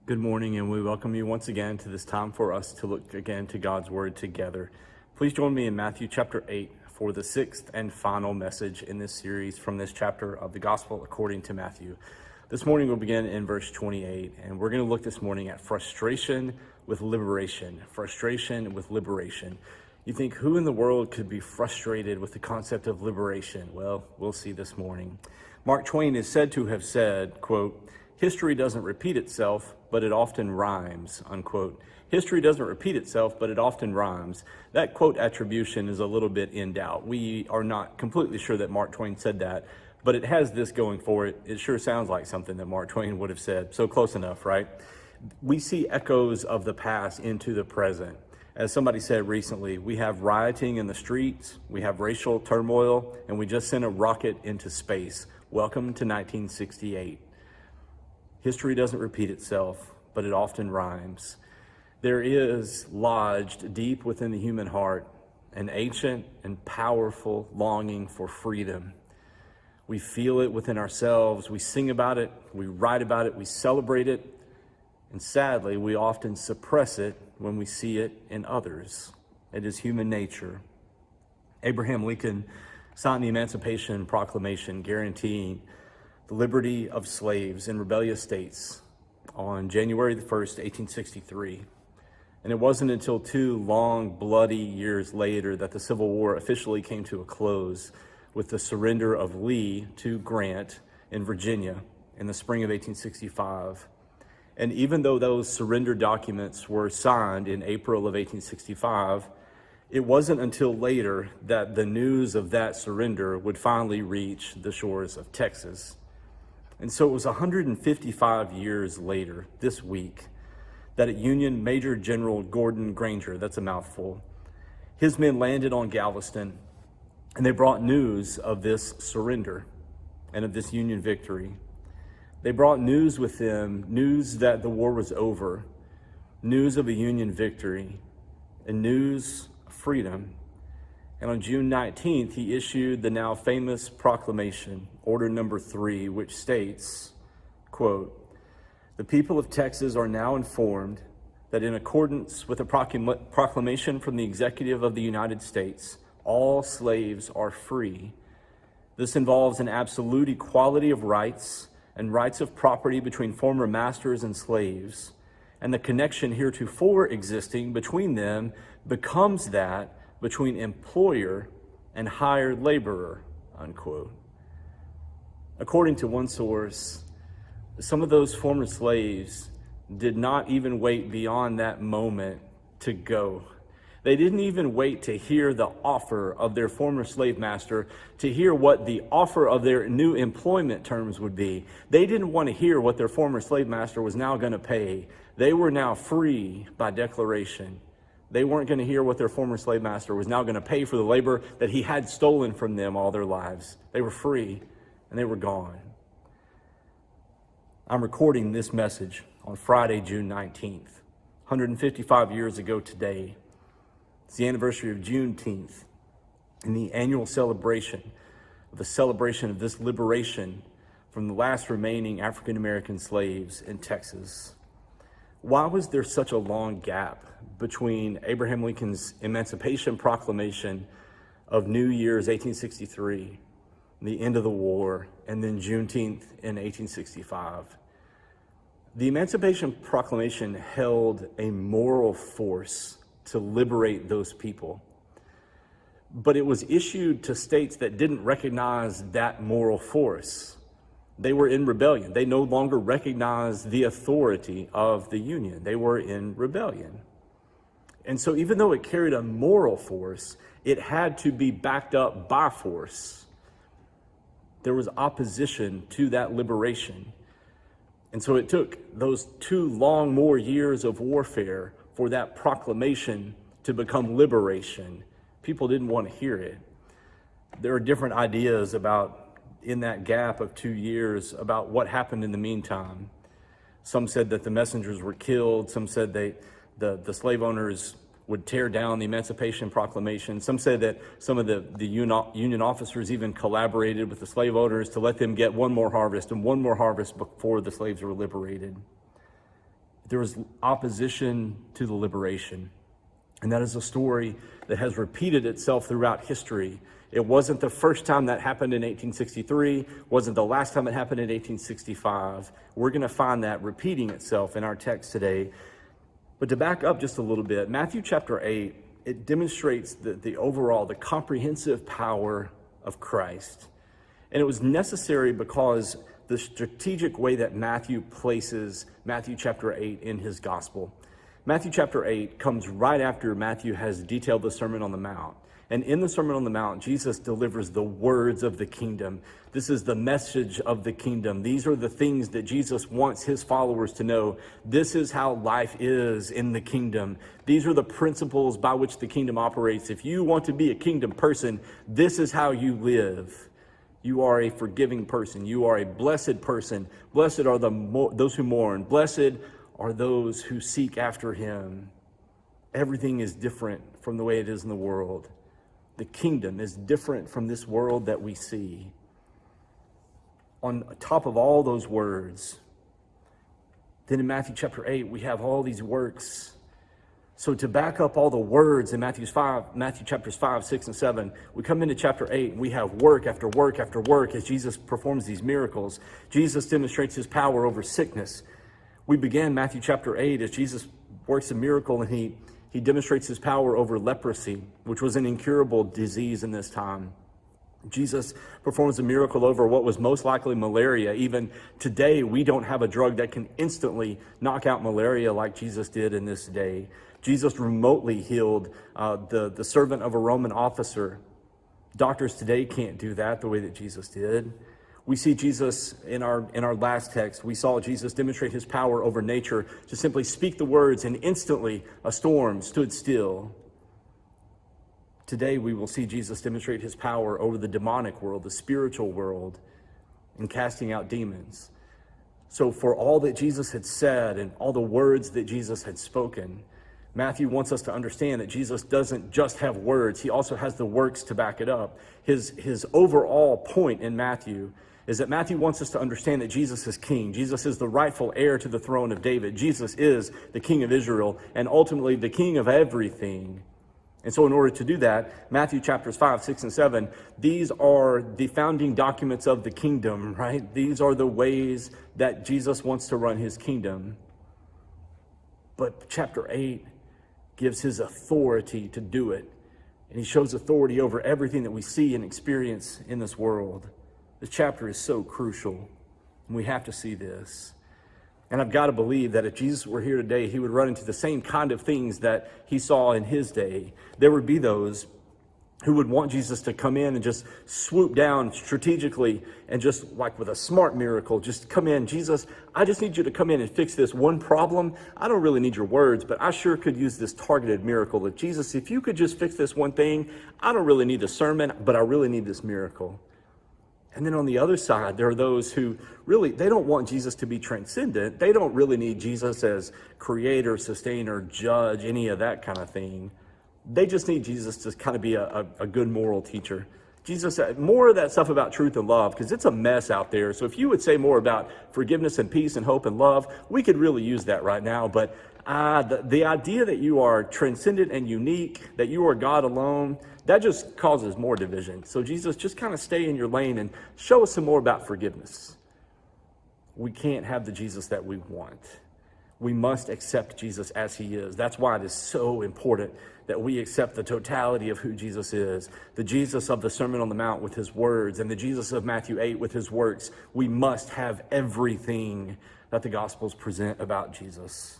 Good morning, and we welcome you once again to this time for us to look again to God's Word together. Please join me in Matthew chapter 8 for the sixth and final message in this series from this chapter of the Gospel according to Matthew. This morning we'll begin in verse 28, and we're going to look this morning at frustration with liberation. Frustration with liberation. You think, who in the world could be frustrated with the concept of liberation? Well, we'll see this morning. Mark Twain is said to have said, quote, "History doesn't repeat itself, but it often rhymes," unquote. History doesn't repeat itself, but it often rhymes. That quote attribution is a little bit in doubt. We are not completely sure that Mark Twain said that, but it has this going for it. It sure sounds like something that Mark Twain would have said. So close enough, right? We see echoes of the past into the present. As somebody said recently, we have rioting in the streets, we have racial turmoil, and we just sent a rocket into space. Welcome to 1968. History doesn't repeat itself, but it often rhymes. There is lodged deep within the human heart an ancient and powerful longing for freedom. We feel it within ourselves, we sing about it, we write about it, we celebrate it, and sadly, we often suppress it when we see it in others. It is human nature. Abraham Lincoln signed the Emancipation Proclamation guaranteeing the liberty of slaves in rebellious states on January the 1st, 1863. And it wasn't until 2 long, bloody years later that the Civil War officially came to a close with the surrender of Lee to Grant in Virginia in the spring of 1865. And even though those surrender documents were signed in April of 1865, it wasn't until later that the news of that surrender would finally reach the shores of Texas. And so it was 155 years later, this week, that at Union Major General Gordon Granger, that's a mouthful, his men landed on Galveston, and they brought news of this surrender and of this Union victory. They brought news with them, news that the war was over, news of a Union victory, and news of freedom. And on June 19th, he issued the now famous proclamation, Order Number 3, which states, quote, "The people of Texas are now informed that in accordance with a proclamation from the Executive of the United States, all slaves are free. This involves an absolute equality of rights and rights of property between former masters and slaves, and the connection heretofore existing between them becomes that between employer and hired laborer," unquote. According to one source, some of those former slaves did not even wait beyond that moment to go. They didn't even wait to hear the offer of their former slave master, to hear what the offer of their new employment terms would be. They didn't want to hear what their former slave master was now going to pay. They were now free by declaration. They weren't going to hear what their former slave master was now going to pay for the labor that he had stolen from them all their lives. They were free, and they were gone. I'm recording this message on Friday, June 19th, 155 years ago today. It's the anniversary of Juneteenth and the annual celebration of this liberation from the last remaining African-American slaves in Texas. Why was there such a long gap between Abraham Lincoln's Emancipation Proclamation of New Year's 1863, the end of the war, and then Juneteenth in 1865? The Emancipation Proclamation held a moral force to liberate those people, but it was issued to states that didn't recognize that moral force. They were in rebellion. They no longer recognized the authority of the Union. They were in rebellion. And so even though it carried a moral force, it had to be backed up by force. There was opposition to that liberation. And so it took those 2 long more years of warfare for that proclamation to become liberation. People didn't want to hear it. There are different ideas about, in that gap of 2 years, about what happened in the meantime. Some said that the messengers were killed. Some said the slave owners would tear down the Emancipation Proclamation. Some said that some of the Union officers even collaborated with the slave owners to let them get one more harvest before the slaves were liberated. there was opposition to the liberation. And that is a story that has repeated itself throughout history. It wasn't the first time that happened in 1863, wasn't the last time it happened in 1865. We're going to find that repeating itself in our text today. But to back up just a little bit, Matthew chapter 8, it demonstrates the overall, the comprehensive power of Christ. And it was necessary because the strategic way that Matthew places Matthew chapter 8 in his gospel. Matthew chapter 8 comes right after Matthew has detailed the Sermon on the Mount. And in the Sermon on the Mount, Jesus delivers the words of the kingdom. This is the message of the kingdom. These are the things that Jesus wants his followers to know. This is how life is in the kingdom. These are the principles by which the kingdom operates. If you want to be a kingdom person, this is how you live. You are a forgiving person. You are a blessed person. Blessed are those who mourn. Blessed are those who seek after him. Everything is different from the way it is in the world. The kingdom is different from this world that we see. On top of all those words, then in Matthew chapter 8, we have all these works. So to back up all the words in Matthew chapters 5, 6, and 7, we come into chapter 8, and we have work after work after work as Jesus performs these miracles. Jesus demonstrates his power over sickness. We began Matthew chapter 8 as Jesus works a miracle, and he demonstrates his power over leprosy, which was an incurable disease in this time. Jesus performs a miracle over what was most likely malaria. Even today, we don't have a drug that can instantly knock out malaria like Jesus did in this day. Jesus remotely healed the servant of a Roman officer. Doctors today can't do that the way that Jesus did. We see Jesus in our last text. We saw Jesus demonstrate his power over nature to simply speak the words, and instantly a storm stood still. Today we will see Jesus demonstrate his power over the demonic world, the spiritual world, in casting out demons. So for all that Jesus had said and all the words that Jesus had spoken, Matthew wants us to understand that Jesus doesn't just have words, he also has the works to back it up. His overall point in Matthew is that Matthew wants us to understand that Jesus is king. Jesus is the rightful heir to the throne of David. Jesus is the king of Israel and ultimately the king of everything. And so in order to do that, Matthew chapters 5, 6, and 7, these are the founding documents of the kingdom, right? These are the ways that Jesus wants to run his kingdom. But chapter 8 gives his authority to do it. And he shows authority over everything that we see and experience in this world. This chapter is so crucial, and we have to see this. And I've got to believe that if Jesus were here today, he would run into the same kind of things that he saw in his day. There would be those who would want Jesus to come in and just swoop down strategically and just like with a smart miracle, just come in. Jesus, I just need you to come in and fix this one problem. I don't really need your words, but I sure could use this targeted miracle. If Jesus, if you could just fix this one thing, I don't really need a sermon, but I really need this miracle. And then on the other side, there are those who really, they don't want Jesus to be transcendent. They don't really need Jesus as creator, sustainer, judge, any of that kind of thing. They just need Jesus to kind of be a good moral teacher. Jesus said more of that stuff about truth and love, because it's a mess out there. So if you would say more about forgiveness and peace and hope and love, we could really use that right now. But the idea that you are transcendent and unique, that you are God alone, that just causes more division. So Jesus, just kind of stay in your lane and show us some more about forgiveness. We can't have the Jesus that we want. We must accept Jesus as he is. That's why it is so important that we accept the totality of who Jesus is. The Jesus of the Sermon on the Mount with his words and the Jesus of Matthew 8 with his works. We must have everything that the Gospels present about Jesus.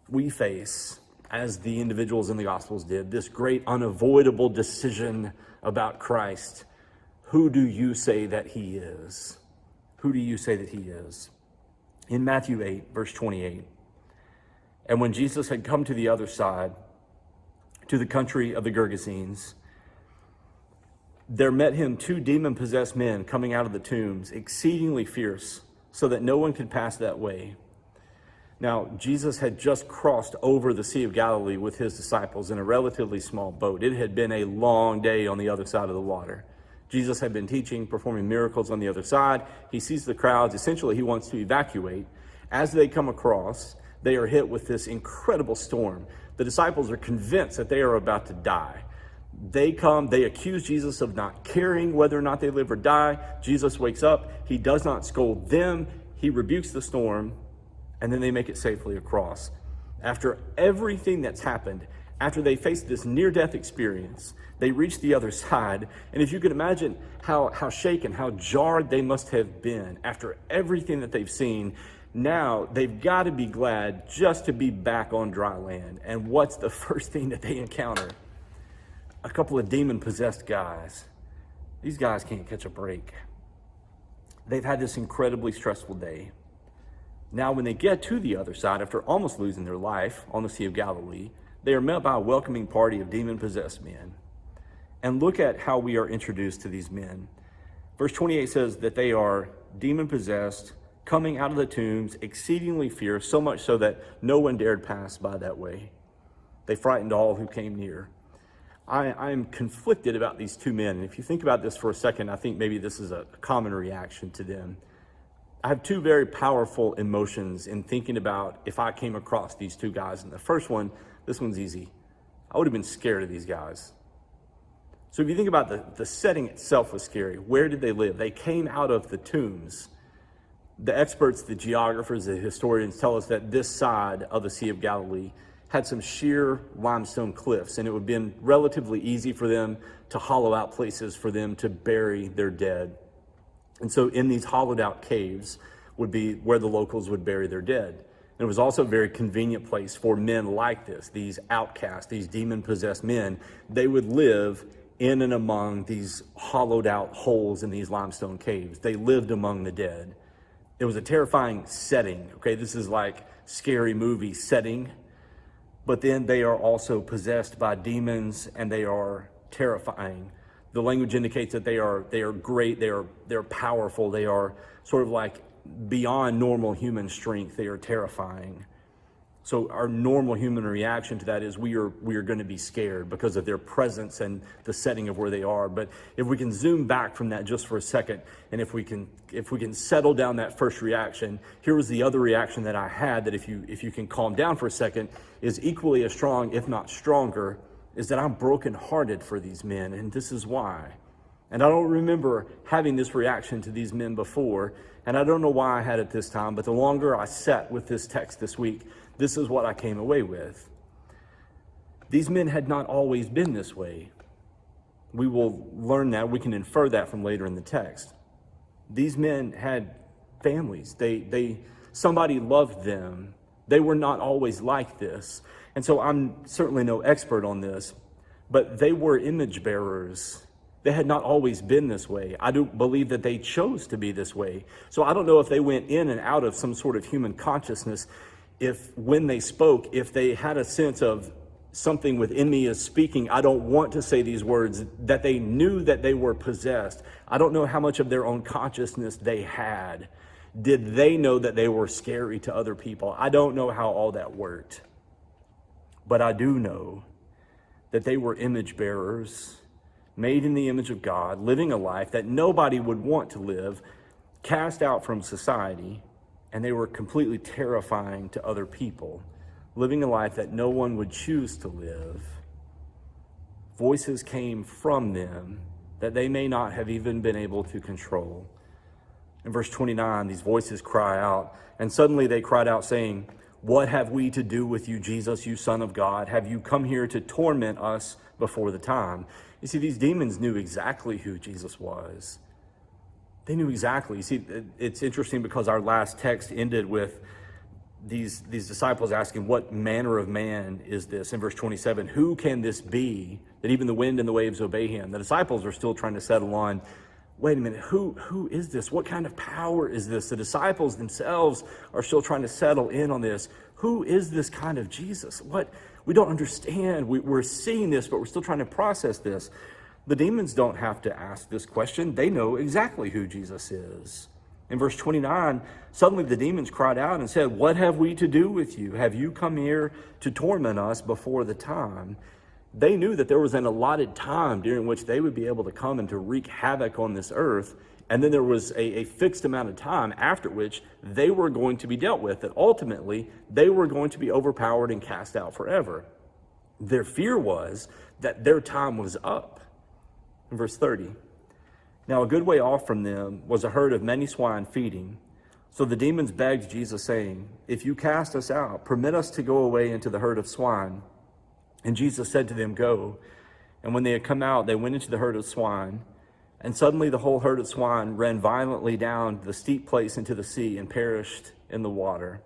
We face, as the individuals in the Gospels did, this great unavoidable decision about Christ. Who do you say that he is? Who do you say that he is? In Matthew 8, verse 28, and when Jesus had come to the other side, to the country of the Gergesenes, there met him 2 demon-possessed men coming out of the tombs, exceedingly fierce, so that no one could pass that way. Now, Jesus had just crossed over the Sea of Galilee with his disciples in a relatively small boat. It had been a long day on the other side of the water. Jesus had been teaching, performing miracles on the other side. He sees the crowds. Essentially, he wants to evacuate. As they come across, they are hit with this incredible storm. The disciples are convinced that they are about to die. They come, they accuse Jesus of not caring whether or not they live or die. Jesus wakes up. He does not scold them. He rebukes the storm, and then they make it safely across. After everything that's happened, after they face this near-death experience, they reach the other side. And if you can imagine how shaken, how jarred they must have been after everything that they've seen, now they've got to be glad just to be back on dry land. And what's the first thing that they encounter? A couple of demon-possessed guys. These guys can't catch a break. They've had this incredibly stressful day. Now, when they get to the other side, after almost losing their life on the Sea of Galilee, they are met by a welcoming party of demon-possessed men. And look at how we are introduced to these men. Verse 28 says that they are demon-possessed, coming out of the tombs, exceedingly fierce, so much so that no one dared pass by that way. They frightened all who came near. I am conflicted about these two men. And if you think about this for a second, I think maybe this is a common reaction to them. I have two very powerful emotions in thinking about if I came across these two guys. And the first one, this one's easy. I would have been scared of these guys. So if you think about the setting itself was scary. Where did they live? They came out of the tombs. The experts, the geographers, the historians tell us that this side of the Sea of Galilee had some sheer limestone cliffs, and it would have been relatively easy for them to hollow out places for them to bury their dead. And so in these hollowed out caves would be where the locals would bury their dead. And it was also a very convenient place for men like this, these outcasts, these demon-possessed men. They would live in and among these hollowed out holes in these limestone caves. They lived among the dead. It was a terrifying setting. Okay, this is like scary movie setting. But then they are also possessed by demons, and they are terrifying. The language indicates that they are great, they're powerful, they are sort of like beyond normal human strength. They are terrifying. So our normal human reaction to that is we are going to be scared because of their presence and the setting of where they are. But if we can zoom back from that just for a second, and if we can settle down that first reaction, here was the other reaction that I had, that if you can calm down for a second, is equally as strong, if not stronger, is that I'm brokenhearted for these men, and this is why. And I don't remember having this reaction to these men before, and I don't know why I had it this time, but the longer I sat with this text this week, this is what I came away with. These men had not always been this way. We will learn that. We can infer that from later in the text. These men had families. Somebody loved them. They were not always like this. And so I'm certainly no expert on this, but they were image bearers. They had not always been this way. I do believe that they chose to be this way. So I don't know if they went in and out of some sort of human consciousness, if when they spoke, if they had a sense of something within me is speaking, I don't want to say these words, that they knew that they were possessed. I don't know how much of their own consciousness they had. Did they know that they were scary to other people? I don't know how all that worked. But I do know that they were image bearers, made in the image of God, living a life that nobody would want to live, cast out from society, and they were completely terrifying to other people, living a life that no one would choose to live. Voices came from them that they may not have even been able to control. In verse 29, these voices cry out, and suddenly they cried out, saying, "What have we to do with you, Jesus, you Son of God? Have you come here to torment us before the time?" You see, these demons knew exactly who Jesus was. They knew exactly. You see, it's interesting because our last text ended with these disciples asking, "What manner of man is this?" In verse 27, who can this be that even the wind and the waves obey him? The disciples are still trying to settle on, wait a minute, who is this? What kind of power is this? The disciples themselves are still trying to settle in on this. Who is this kind of Jesus? We don't understand. We're seeing this, but we're still trying to process this. The demons don't have to ask this question. They know exactly who Jesus is. In verse 29, suddenly the demons cried out and said, "What have we to do with you? Have you come here to torment us before the time?" They knew that there was an allotted time during which they would be able to come and to wreak havoc on this earth, And then there was a fixed amount of time after which they were going to be dealt with, that ultimately they were going to be overpowered and cast out forever. Their fear was that their time was up. In verse 30, now a good way off from them was a herd of many swine feeding. So the demons begged Jesus, saying, if you cast us out, permit us to go away into the herd of swine. And Jesus said to them, go. And when they had come out, they went into the herd of swine. And suddenly the whole herd of swine ran violently down the steep place into the sea and perished in the water.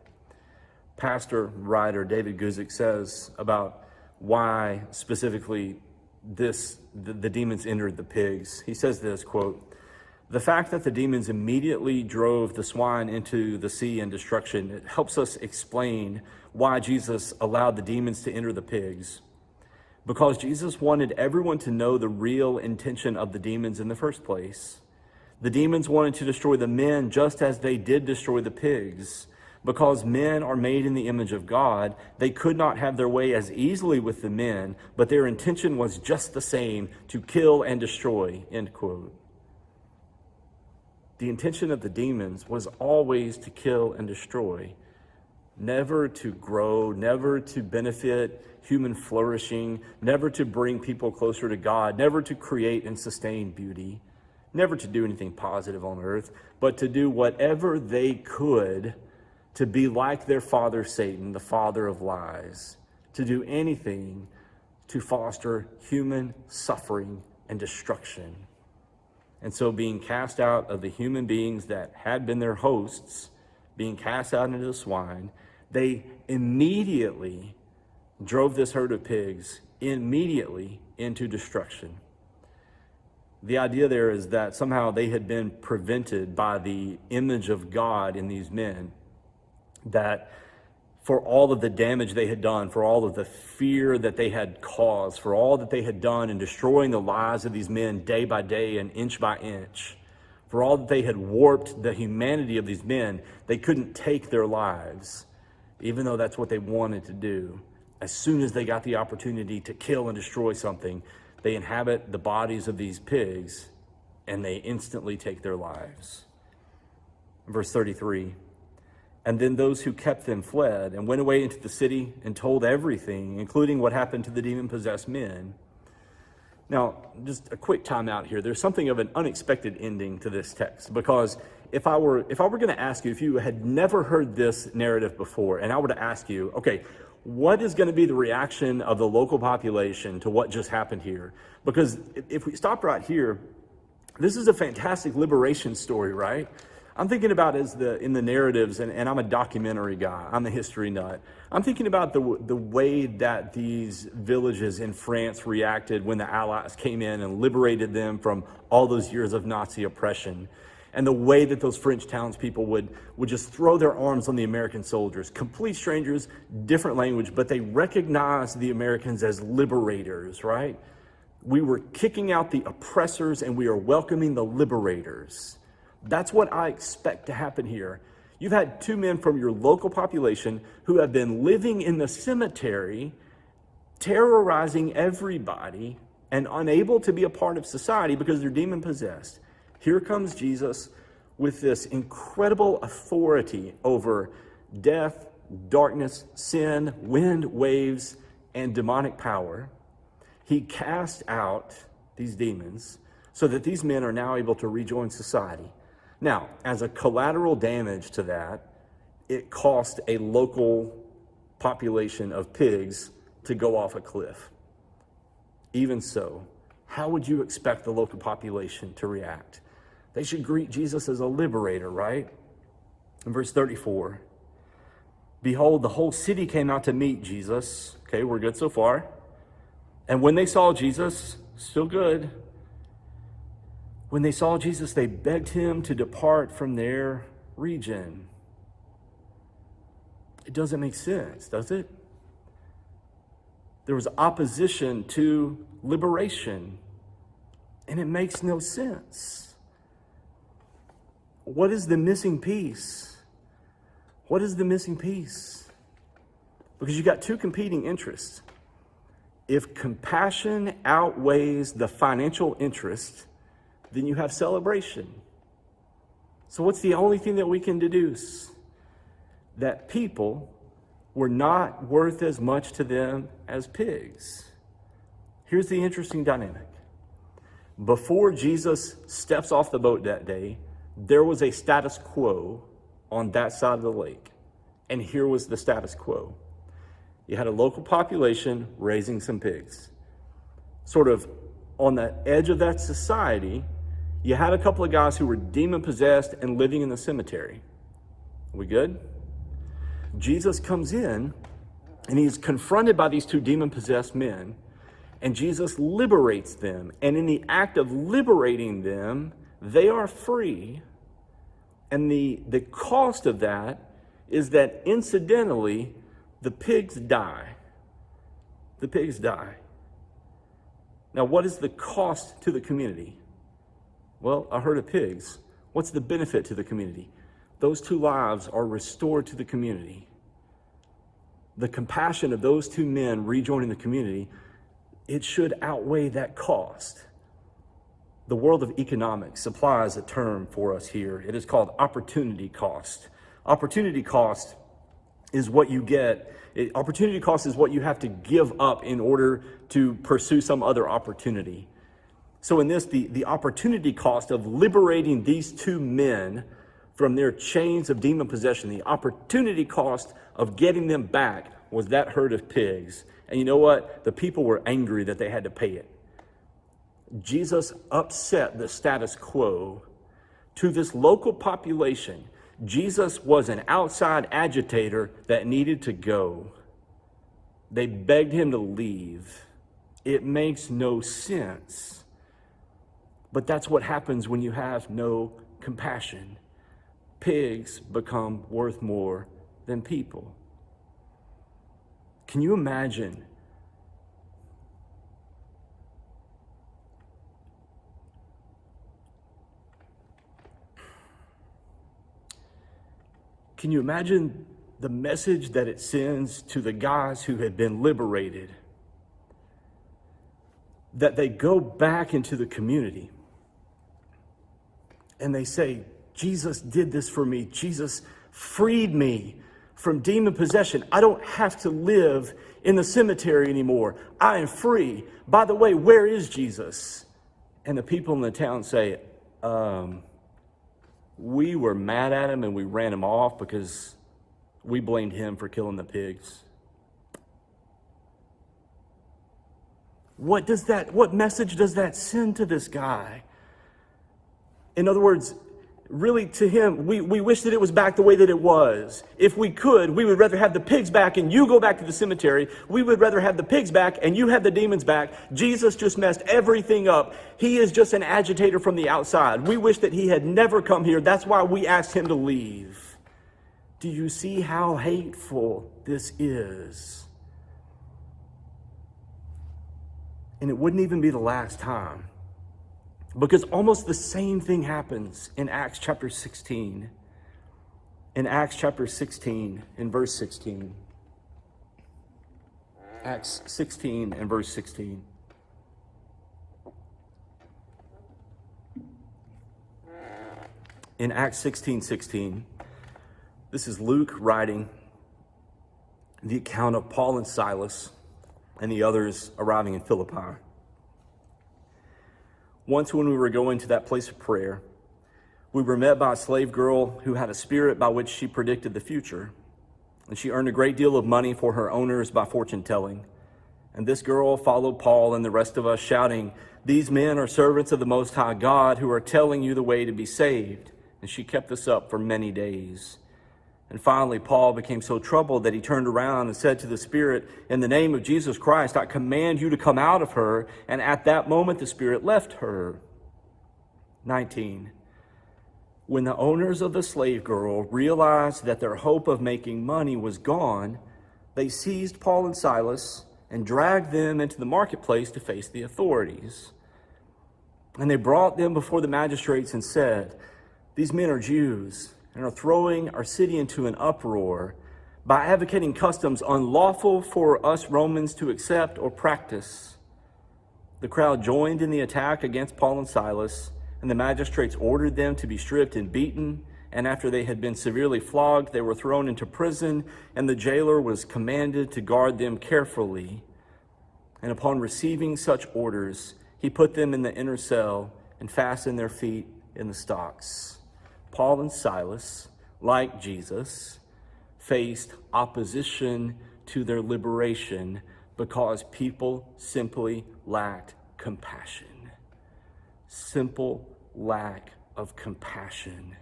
Pastor writer David Guzik says about why specifically the demons entered the pigs. He says this, quote, the fact that the demons immediately drove the swine into the sea and destruction, it helps us explain why Jesus allowed the demons to enter the pigs. Because Jesus wanted everyone to know the real intention of the demons in the first place. The demons wanted to destroy the men just as they did destroy the pigs. Because men are made in the image of God, they could not have their way as easily with the men, but their intention was just the same, to kill and destroy, end quote. The intention of the demons was always to kill and destroy, never to grow, never to benefit human flourishing, never to bring people closer to God, never to create and sustain beauty, never to do anything positive on earth, but to do whatever they could to be like their father Satan, the father of lies, to do anything to foster human suffering and destruction. And so being cast out of the human beings that had been their hosts, being cast out into the swine, they immediately drove this herd of pigs immediately into destruction. The idea there is that somehow they had been prevented by the image of God in these men, that for all of the damage they had done, for all of the fear that they had caused, for all that they had done in destroying the lives of these men day by day and inch by inch, for all that they had warped the humanity of these men, they couldn't take their lives, even though that's what they wanted to do. As soon as they got the opportunity to kill and destroy something, they inhabit the bodies of these pigs and they instantly take their lives. Verse 33, and then those who kept them fled and went away into the city and told everything, including what happened to the demon-possessed men. Now, just a quick time out here. There's something of an unexpected ending to this text, because if I were going to ask you, if you had never heard this narrative before, and I were to ask you, okay, what is going to be the reaction of the local population to what just happened here? Because if we stop right here, this is a fantastic liberation story, right? I'm thinking about in the narratives, and I'm a documentary guy, I'm a history nut. I'm thinking about the way that these villages in France reacted when the Allies came in and liberated them from all those years of Nazi oppression. And the way that those French townspeople would just throw their arms on the American soldiers, complete strangers, different language, but they recognized the Americans as liberators, right? We were kicking out the oppressors and we are welcoming the liberators. That's what I expect to happen here. You've had two men from your local population who have been living in the cemetery, terrorizing everybody and unable to be a part of society because they're demon-possessed. Here comes Jesus with this incredible authority over death, darkness, sin, wind, waves, and demonic power. He cast out these demons so that these men are now able to rejoin society. Now, as a collateral damage to that, it cost a local population of pigs to go off a cliff. Even so, how would you expect the local population to react? They should greet Jesus as a liberator, right? In verse 34, behold, the whole city came out to meet Jesus. Okay, we're good so far. And when they saw Jesus, still good. When they saw Jesus, they begged him to depart from their region. It doesn't make sense, does it? There was opposition to liberation, and it makes no sense. What is the missing piece? What is the missing piece? Because you got two competing interests. If compassion outweighs the financial interest, then you have celebration. So what's the only thing that we can deduce? That people were not worth as much to them as pigs. Here's the interesting dynamic. Before Jesus steps off the boat that day, there was a status quo on that side of the lake. And here was the status quo. You had a local population raising some pigs. Sort of on the edge of that society, you had a couple of guys who were demon-possessed and living in the cemetery. Are we good? Jesus comes in, and he's confronted by these two demon-possessed men, and Jesus liberates them. And in the act of liberating them, they are free. And the cost of that is that, incidentally, the pigs die. The pigs die. Now, what is the cost to the community? Well, a herd of pigs. What's the benefit to the community? Those two lives are restored to the community. The compassion of those two men rejoining the community, it should outweigh that cost. The world of economics supplies a term for us here. It is called opportunity cost. Opportunity cost is what you get. Opportunity cost is what you have to give up in order to pursue some other opportunity. So in this, the opportunity cost of liberating these two men from their chains of demon possession, the opportunity cost of getting them back was that herd of pigs. And you know what? The people were angry that they had to pay it. Jesus upset the status quo. To this local population, Jesus was an outside agitator that needed to go. They begged him to leave. It makes no sense. But that's what happens when you have no compassion. Pigs become worth more than people. Can you imagine the message that it sends to the guys who had been liberated? That they go back into the community and they say, Jesus did this for me. Jesus freed me from demon possession. I don't have to live in the cemetery anymore. I am free. By the way, where is Jesus? And the people in the town say, we were mad at him and we ran him off because we blamed him for killing the pigs. What message does that send to this guy? In other words, really to him, we wish that it was back the way that it was. If we could, we would rather have the pigs back and you go back to the cemetery. We would rather have the pigs back and you have the demons back. Jesus just messed everything up. He is just an agitator from the outside. We wish that he had never come here. That's why we asked him to leave. Do you see how hateful this is? And it wouldn't even be the last time. Because almost the same thing happens in Acts chapter 16. In Acts chapter 16, in verse 16. Acts 16 and verse 16. In Acts 16:16, this is Luke writing the account of Paul and Silas and the others arriving in Philippi. Once when we were going to that place of prayer, we were met by a slave girl who had a spirit by which she predicted the future. And she earned a great deal of money for her owners by fortune telling. And this girl followed Paul and the rest of us, shouting, "These men are servants of the Most High God who are telling you the way to be saved." And she kept this up for many days. And finally, Paul became so troubled that he turned around and said to the spirit, "In the name of Jesus Christ, I command you to come out of her." And at that moment, the spirit left her. 19. When the owners of the slave girl realized that their hope of making money was gone, they seized Paul and Silas and dragged them into the marketplace to face the authorities. And they brought them before the magistrates and said, "These men are Jews and are throwing our city into an uproar by advocating customs unlawful for us Romans to accept or practice." The crowd joined in the attack against Paul and Silas, And the magistrates ordered them to be stripped and beaten. And after they had been severely flogged, they were thrown into prison, and the jailer was commanded to guard them carefully. And upon receiving such orders, he put them in the inner cell and fastened their feet in the stocks. Paul and Silas, like Jesus, faced opposition to their liberation because people simply lacked compassion. Simple lack of compassion.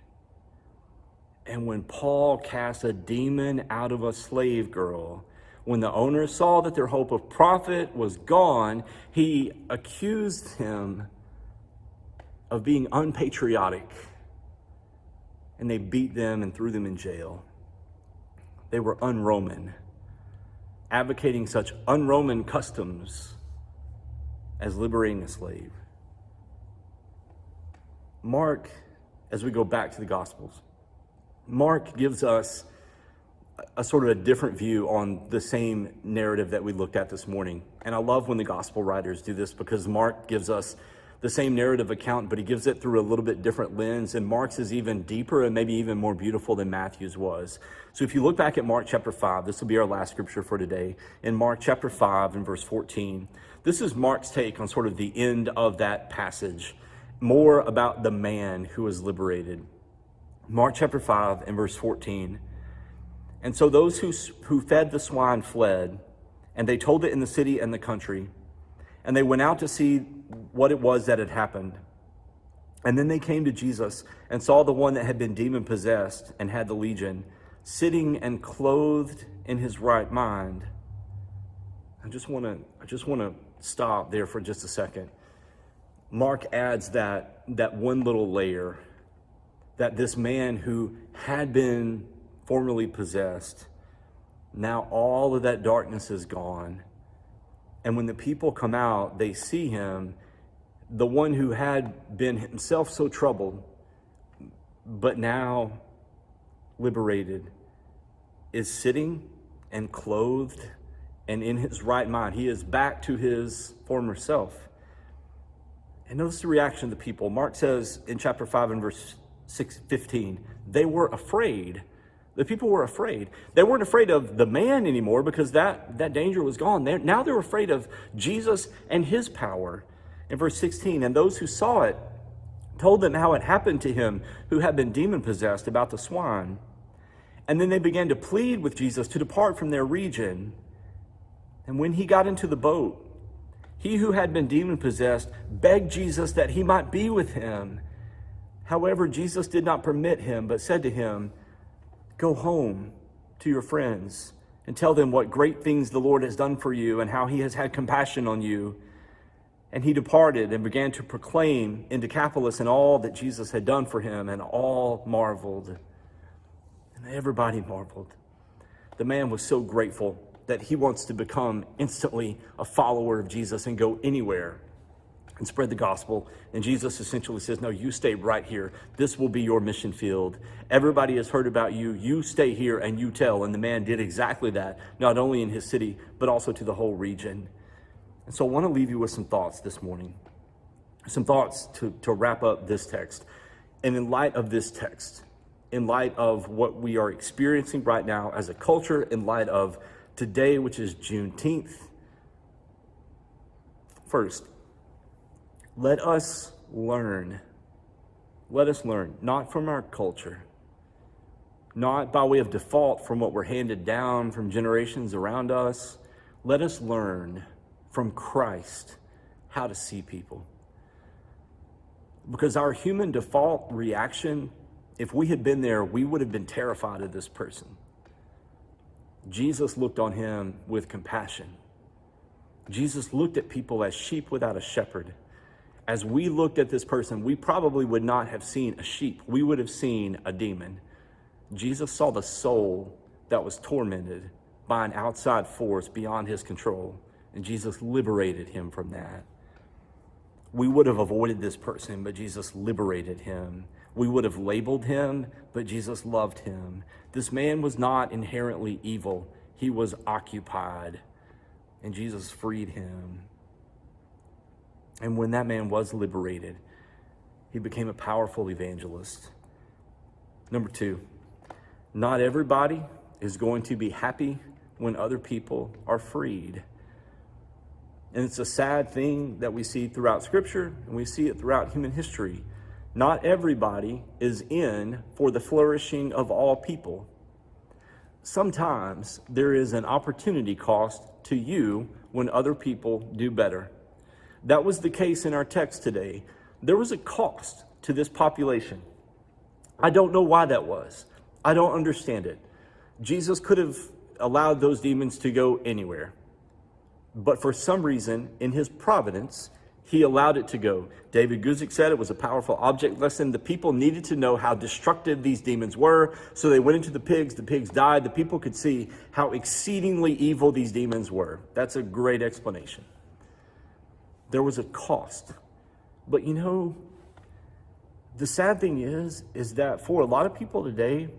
And when Paul cast a demon out of a slave girl, when the owner saw that their hope of profit was gone, he accused him of being unpatriotic. And they beat them and threw them in jail. They were un-Roman, advocating such un-Roman customs as liberating a slave. Mark, as we go back to the Gospels, Mark gives us a sort of a different view on the same narrative that we looked at this morning. And I love when the gospel writers do this, because Mark gives us the same narrative account, but he gives it through a little bit different lens. And Mark's is even deeper and maybe even more beautiful than Matthew's was. So if you look back at Mark chapter 5, this will be our last scripture for today. In Mark chapter 5 and verse 14, this is Mark's take on sort of the end of that passage, more about the man who was liberated. Mark chapter 5 and verse 14. And so those who fed the swine fled, and they told it in the city and the country. And they went out to see what it was that had happened. And then they came to Jesus and saw the one that had been demon-possessed and had the legion, sitting and clothed in his right mind. I just want to stop there for just a second. Mark adds that one little layer, that this man who had been formerly possessed, now all of that darkness is gone. And when the people come out, they see him, the one who had been himself so troubled, but now liberated, is sitting and clothed and in his right mind. He is back to his former self. And notice the reaction of the people. Mark says in chapter 5 and verse 15, they were afraid. The people were afraid. They weren't afraid of the man anymore, because that danger was gone. Now they're afraid of Jesus and his power. In verse 16, and those who saw it told them how it happened to him who had been demon-possessed about the swine. And then they began to plead with Jesus to depart from their region. And when he got into the boat, he who had been demon-possessed begged Jesus that he might be with him. However, Jesus did not permit him, but said to him, go home to your friends and tell them what great things the Lord has done for you and how he has had compassion on you. And he departed and began to proclaim in Decapolis and all that Jesus had done for him, and all marveled. And everybody marveled. The man was so grateful that he wants to become instantly a follower of Jesus and go anywhere and spread the gospel. And Jesus essentially says, no, you stay right here. This will be your mission field. Everybody has heard about you. You stay here and you tell. And the man did exactly that, not only in his city, but also to the whole region. And so I want to leave you with some thoughts this morning, some thoughts to wrap up this text. And in light of this text, in light of what we are experiencing right now as a culture, in light of today, which is Juneteenth, first, let us learn. Let us learn, not from our culture, not by way of default from what we're handed down from generations around us. Let us learn from Christ how to see people. Because our human default reaction, if we had been there, we would have been terrified of this person. Jesus looked on him with compassion. Jesus looked at people as sheep without a shepherd. As we looked at this person, we probably would not have seen a sheep. We would have seen a demon. Jesus saw the soul that was tormented by an outside force beyond his control, and Jesus liberated him from that. We would have avoided this person, but Jesus liberated him. We would have labeled him, but Jesus loved him. This man was not inherently evil. He was occupied, and Jesus freed him. And when that man was liberated, He became a powerful evangelist. Number 2, not everybody is going to be happy when other people are freed. And it's a sad thing that we see throughout Scripture, and we see it throughout human history. Not everybody is in for the flourishing of all people. Sometimes there is an opportunity cost to you when other people do better. That was the case in our text today. There was a cost to this population. I don't know why that was. I don't understand it. Jesus could have allowed those demons to go anywhere. But for some reason, in his providence, he allowed it to go. David Guzik said it was a powerful object lesson. The people needed to know how destructive these demons were, so they went into the pigs died. The people could see how exceedingly evil these demons were. That's a great explanation. There was a cost. But you know, the sad thing is that for a lot of people today,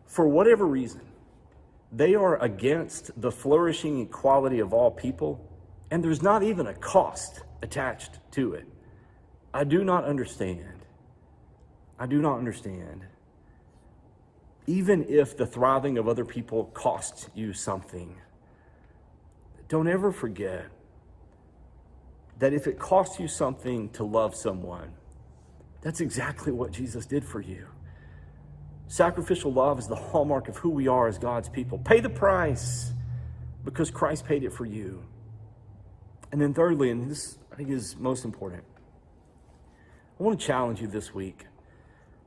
for whatever reason, they are against the flourishing equality of all people, and there's not even a cost attached to it. I do not understand. Even if the thriving of other people costs you something, don't ever forget that if it costs you something to love someone, that's exactly what Jesus did for you. Sacrificial love is the hallmark of who we are as God's people. Pay the price because Christ paid it for you. And then thirdly, and this I think is most important, I want to challenge you this week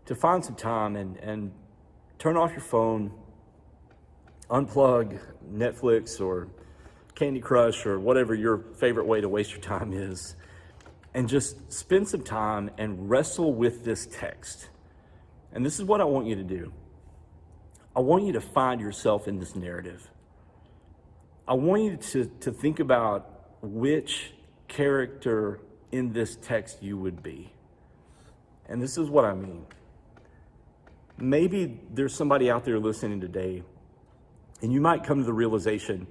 to find some time and turn off your phone, unplug Netflix or Candy Crush or whatever your favorite way to waste your time is, and just spend some time and wrestle with this text. And this is what I want you to do. I want you to find yourself in this narrative. I want you to think about which character in this text you would be. And this is what I mean. Maybe there's somebody out there listening today, and you might come to the realization,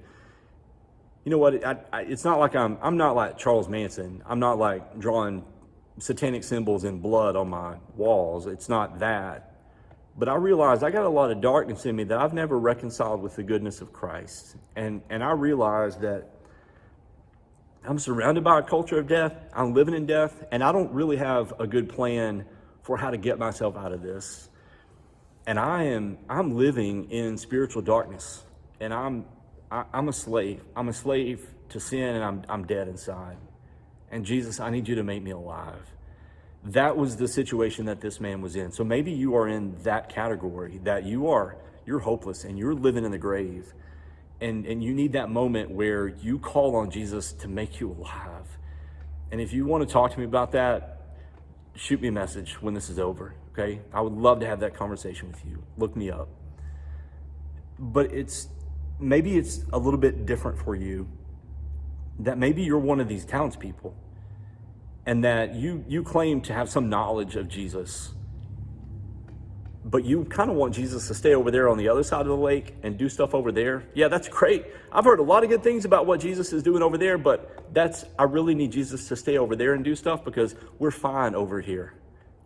you know what, it's not like I'm not like Charles Manson. I'm not like drawing satanic symbols in blood on my walls. It's not that. But I realize I got a lot of darkness in me that I've never reconciled with the goodness of Christ. And I realize that I'm surrounded by a culture of death. I'm living in death, and I don't really have a good plan for how to get myself out of this. And I'm living in spiritual darkness, and I'm a slave. I'm a slave to sin, and I'm dead inside. And Jesus, I need you to make me alive. That was the situation that this man was in. So maybe you are in that category, that you're hopeless and you're living in the grave. And you need that moment where you call on Jesus to make you alive. And if you want to talk to me about that, shoot me a message when this is over, okay? I would love to have that conversation with you. Look me up. But maybe it's a little bit different for you, that maybe you're one of these townspeople and that you claim to have some knowledge of Jesus, but you kind of want Jesus to stay over there on the other side of the lake and do stuff over there. Yeah, that's great. I've heard a lot of good things about what Jesus is doing over there, but I really need Jesus to stay over there and do stuff because we're fine over here.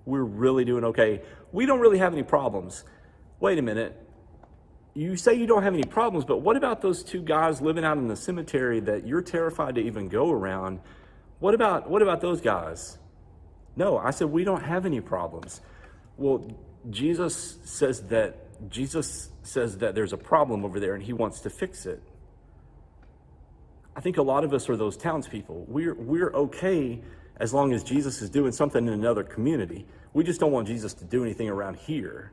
We're really doing okay. We don't really have any problems. Wait a minute. You say you don't have any problems, but what about those two guys living out in the cemetery that you're terrified to even go around? What about those guys? No, I said we don't have any problems. Well, Jesus says that there's a problem over there and he wants to fix it. I think a lot of us are those townspeople. We're okay as long as Jesus is doing something in another community. We just don't want Jesus to do anything around here.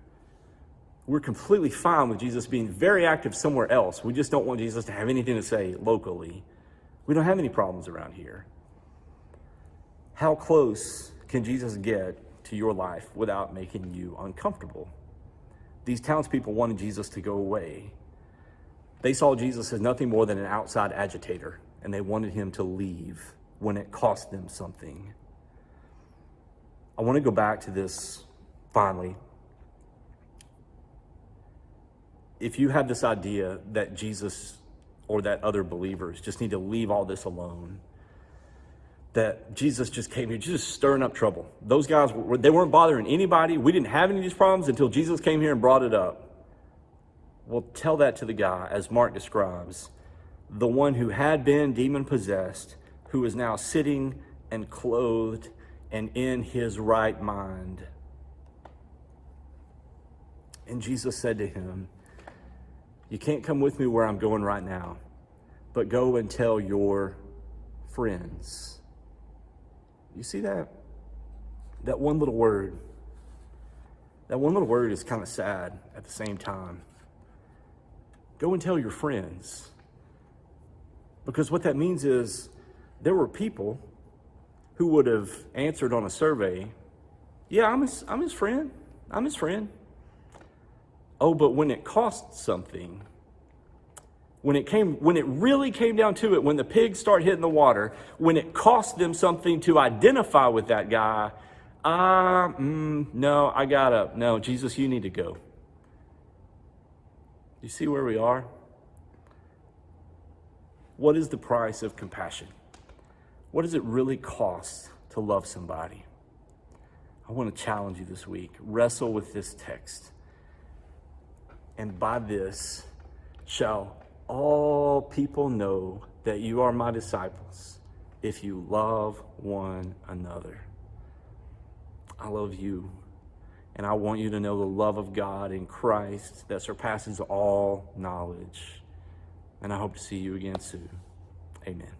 We're completely fine with Jesus being very active somewhere else. We just don't want Jesus to have anything to say locally. We don't have any problems around here. How close can Jesus get to your life without making you uncomfortable? These townspeople wanted Jesus to go away. They saw Jesus as nothing more than an outside agitator, and they wanted him to leave when it cost them something. I want to go back to this finally. If you have this idea that Jesus or that other believers just need to leave all this alone, that Jesus just came here, just stirring up trouble. Those guys, they weren't bothering anybody. We didn't have any of these problems until Jesus came here and brought it up. Well, tell that to the guy, as Mark describes, the one who had been demon-possessed, who is now sitting and clothed and in his right mind. And Jesus said to him, you can't come with me where I'm going right now, but go and tell your friends. You see that? That one little word. That one little word is kind of sad at the same time. Go and tell your friends. Because what that means is there were people who would have answered on a survey, yeah, I'm his friend. I'm his friend. Oh, but when it cost something, when it really came down to it, when the pigs start hitting the water, when it cost them something to identify with that guy, no, Jesus, you need to go. You see where we are? What is the price of compassion? What does it really cost to love somebody? I want to challenge you this week. Wrestle with this text. And by this shall all people know that you are my disciples, if you love one another. I love you, and I want you to know the love of God in Christ that surpasses all knowledge. And I hope to see you again soon. Amen.